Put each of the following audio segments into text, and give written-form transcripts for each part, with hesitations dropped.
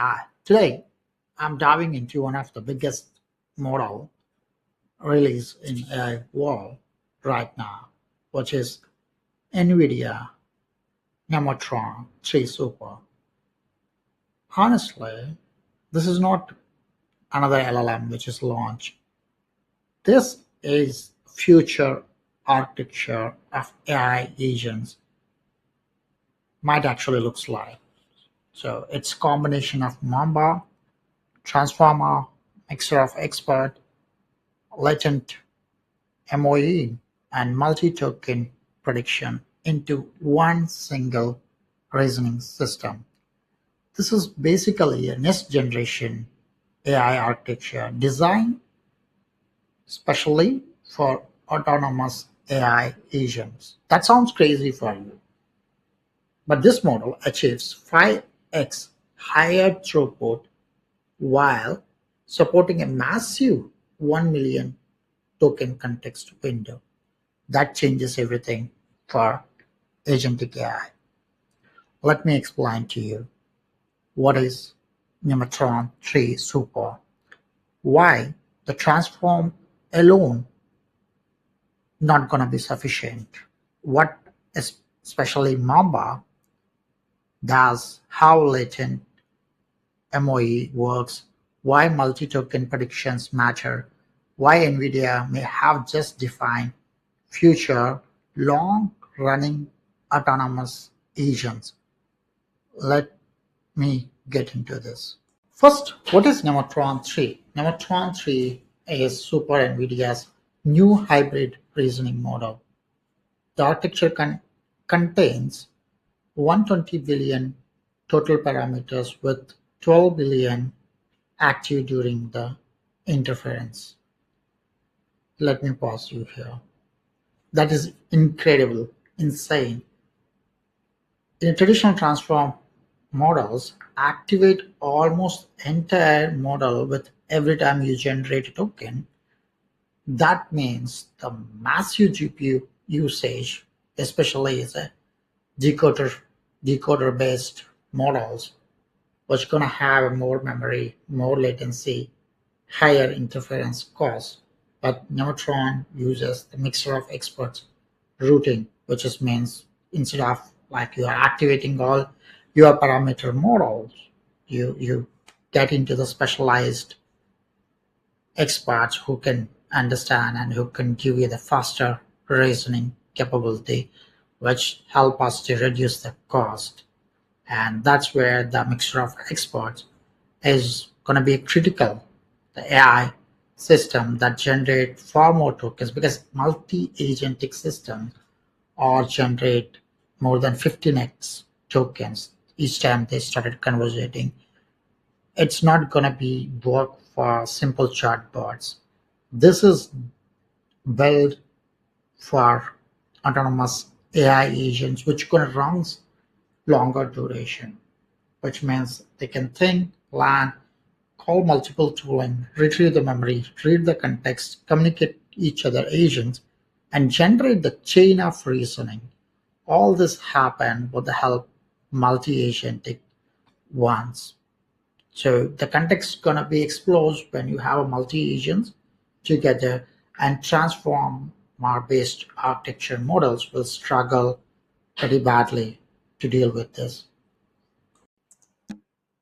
AI. Today, I'm diving into one of the biggest model release in AI world right now, which is NVIDIA Nemotron 3 Super. Honestly, this is not another LLM which is launched. This is future architecture of AI agents might actually looks like. So it's combination of Mamba, Transformer, Mixture of Expert, Latent MOE, and multi-token prediction into one single reasoning system. This is basically a next generation AI architecture designed specially for autonomous AI agents. That sounds crazy for you, but this model achieves 5x higher throughput while supporting a massive 1 million token context window. That changes everything for Agentic AI. Let me explain to you what is Nemotron 3 Super, why the transform alone not gonna be sufficient, what especially Mamba does, how latent MOE works, why multi-token predictions matter, why NVIDIA may have just defined future long-running autonomous agents. Let me get into this. First, what is Nemotron 3? Nemotron 3 is Super NVIDIA's new hybrid reasoning model. The architecture contains 120 billion total parameters with 12 billion active during the interference. Let me pause you here. That is incredible, insane. In traditional transform models, activate almost entire model with every time you generate a token. That means the massive GPU usage, especially as a decoder based models, which gonna have more memory, more latency, higher interference costs. But Nemotron uses the mixture of experts routing, which just means instead of like you are activating all your parameter models, you get into the specialized experts who can understand and who can give you the faster reasoning capability, which help us to reduce the cost. And that's where the mixture of experts is going to be critical. The AI system that generate far more tokens because multi-agentic systems or generate more than 15x tokens each time they started conversating. It's not going to be work for simple chatbots. This is built for autonomous AI agents which going to run longer duration, which means they can think, learn, call multiple tooling, retrieve the memory, read the context, communicate each other agents, and generate the chain of reasoning. All this happen with the help multi-agentic ones. So the context is gonna be exposed when you have a multi-agents together, and transformer-based architecture models will struggle pretty badly to deal with this.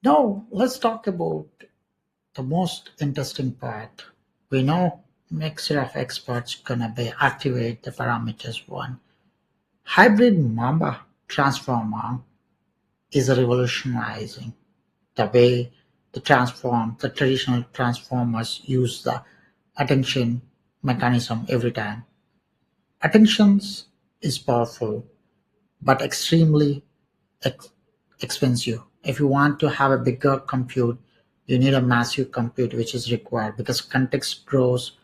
Now let's talk about the most interesting part. We know mixture of experts gonna be activate the parameters one. Hybrid Mamba transformer is revolutionizing the way the traditional transformers use the attention mechanism every time. Attentions is powerful but extremely ex- expensive. If you want to have a bigger compute, you need a massive compute which is required because context grows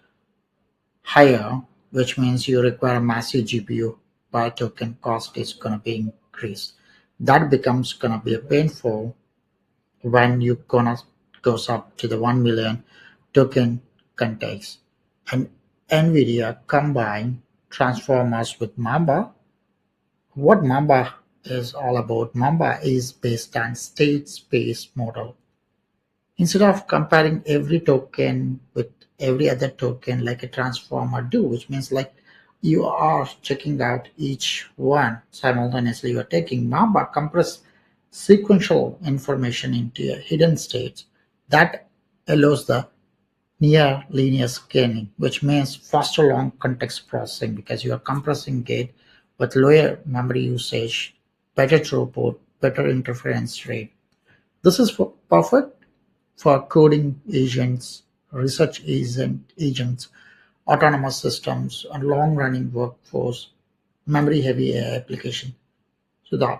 higher, which means you require a massive GPU per token cost is gonna be increased. That becomes gonna be painful when you gonna goes up to the 1 million token context. And NVIDIA combine transformers with Mamba. What Mamba is all about? Mamba is based on state space model. Instead of comparing every token with every other token like a transformer do, which means like you are checking out each one simultaneously, you are taking Mamba compress sequential information into a hidden states that allows the near linear scaling, which means faster long context processing because you are compressing it with lower memory usage, better throughput, better interference rate. This is perfect for coding agents, agents, autonomous systems, and long-running workforce, memory-heavy AI application. So the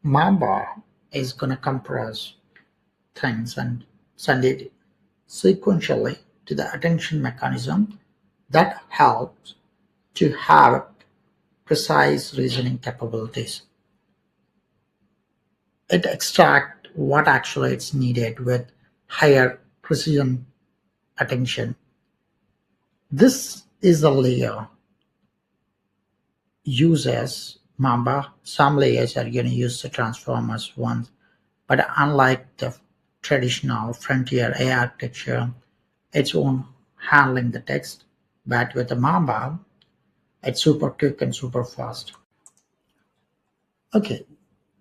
Mamba is going to compress things and send it sequentially to the attention mechanism that helps to have precise reasoning capabilities. It extracts what actually is needed with higher precision attention. This is a layer uses Mamba. Some layers are going to use the transformers ones, but unlike the traditional frontier AI architecture, it's own handling the text. But with the Mamba, it's super quick and super fast. Okay,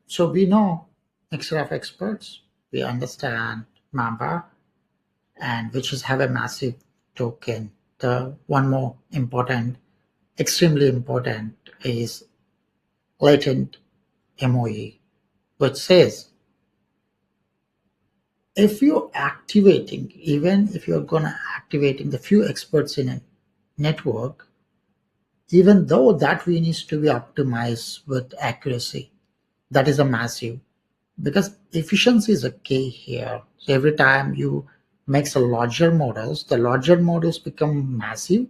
so we know mixture of experts. We understand Mamba, and which is have a massive token. The one more important, extremely important, is latent MOE, which says if you're activating, even if you're gonna activating the few experts in a network, even though that we needs to be optimized with accuracy, that is a massive because efficiency is a key here. So every time you makes a larger models, the larger models become massive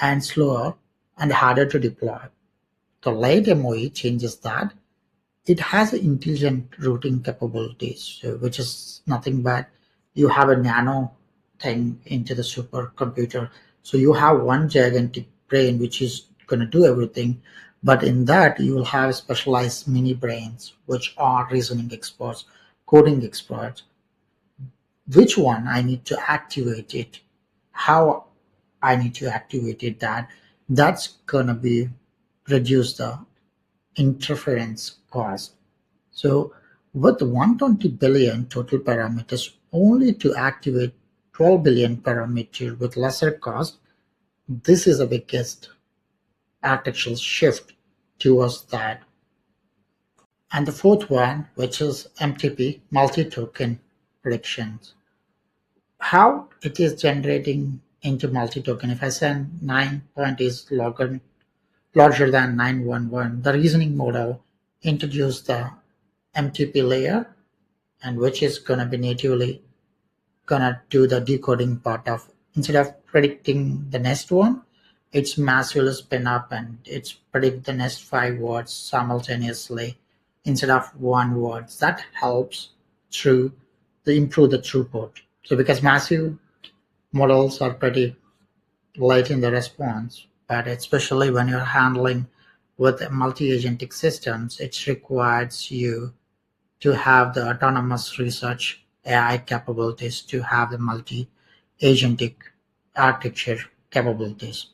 and slower and harder to deploy. The late MOE changes that. It has intelligent routing capabilities, which is nothing but you have a nano thing into the supercomputer. So you have one gigantic brain which is going to do everything, but in that you will have specialized mini brains which are reasoning experts, coding experts. Which one I need to activate it? How I need to activate it? That's gonna be reduce the interference cost. So with 120 billion total parameters, only to activate 12 billion parameters with lesser cost, this is the biggest architectural shift towards that. And the fourth one, which is MTP, multi-token predictions. How it is generating into multi-token. If I send 9 point is larger than 911, the reasoning model introduced the MTP layer and which is going to be natively going to do the decoding part of instead of predicting the next one, it's massively spin up and it's predict the next 5 words simultaneously instead of one word. That helps through the improve the throughput. So because massive models are pretty late in the response, but especially when you're handling with multi-agentic systems, it requires you to have the autonomous research AI capabilities to have the multi-agentic architecture capabilities.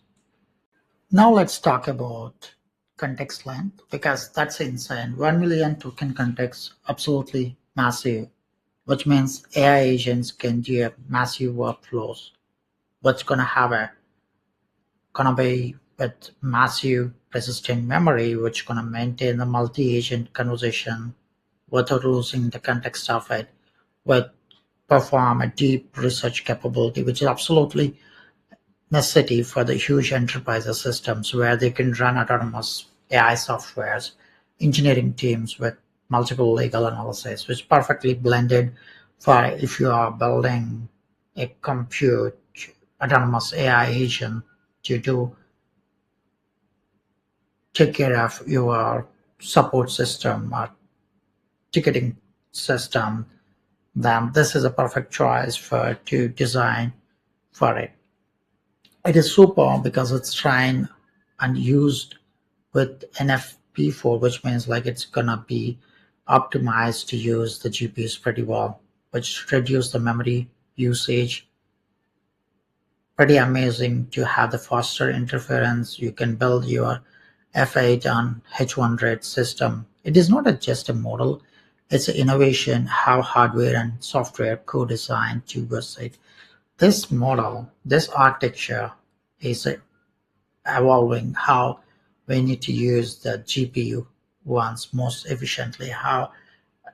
Now let's talk about context length because that's insane. 1 million token context, absolutely massive, which means AI agents can do a massive workflows. What's gonna be with massive persistent memory, which gonna maintain the multi-agent conversation without losing the context of it, with perform a deep research capability, which is absolutely necessity for the huge enterprise systems where they can run autonomous AI softwares, engineering teams with multiple legal analysis, which perfectly blended for if you are building a compute autonomous AI agent to do take care of your support system or ticketing system, then this is a perfect choice for to design for it. It is super because it's trained and used with NFP4, which means like it's gonna be optimized to use the GPUs pretty well. which reduce the memory usage. Pretty amazing to have the faster interference. You can build your F8 on H100 system. It is not just a model, it's an innovation how hardware and software co-design towards it. This model, this architecture is evolving how we need to use the GPU once most efficiently, how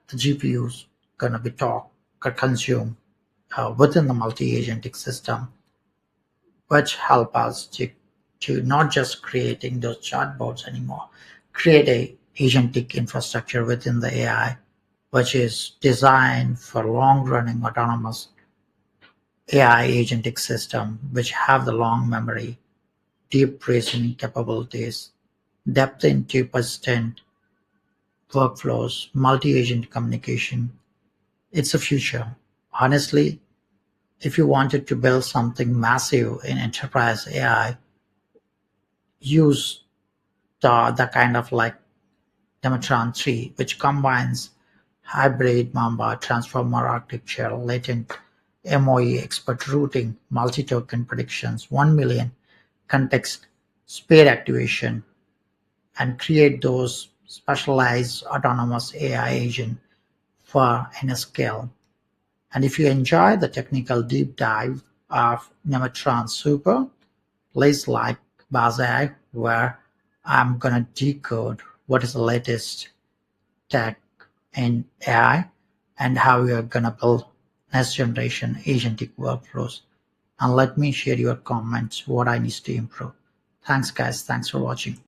the GPUs gonna be consumed within the multi-agentic system, which help us to not just creating those chatbots anymore, create a agentic infrastructure within the AI, which is designed for long-running autonomous AI agentic system, which have the long memory, deep reasoning capabilities, depth into persistent workflows, multi-agent communication. It's a future. Honestly, if you wanted to build something massive in enterprise AI, use the kind of like Nemotron 3, which combines hybrid Mamba Transformer architecture, latent MOE expert routing, multi-token predictions, 1 million context speed activation, and create those specialized autonomous AI agent for any scale. And if you enjoy the technical deep dive of Nemotron Super, please like BazAI, where I'm gonna decode what is the latest tech in AI and how you're gonna build next generation agentic workflows. And let me share your comments what I need to improve. Thanks guys, thanks for watching.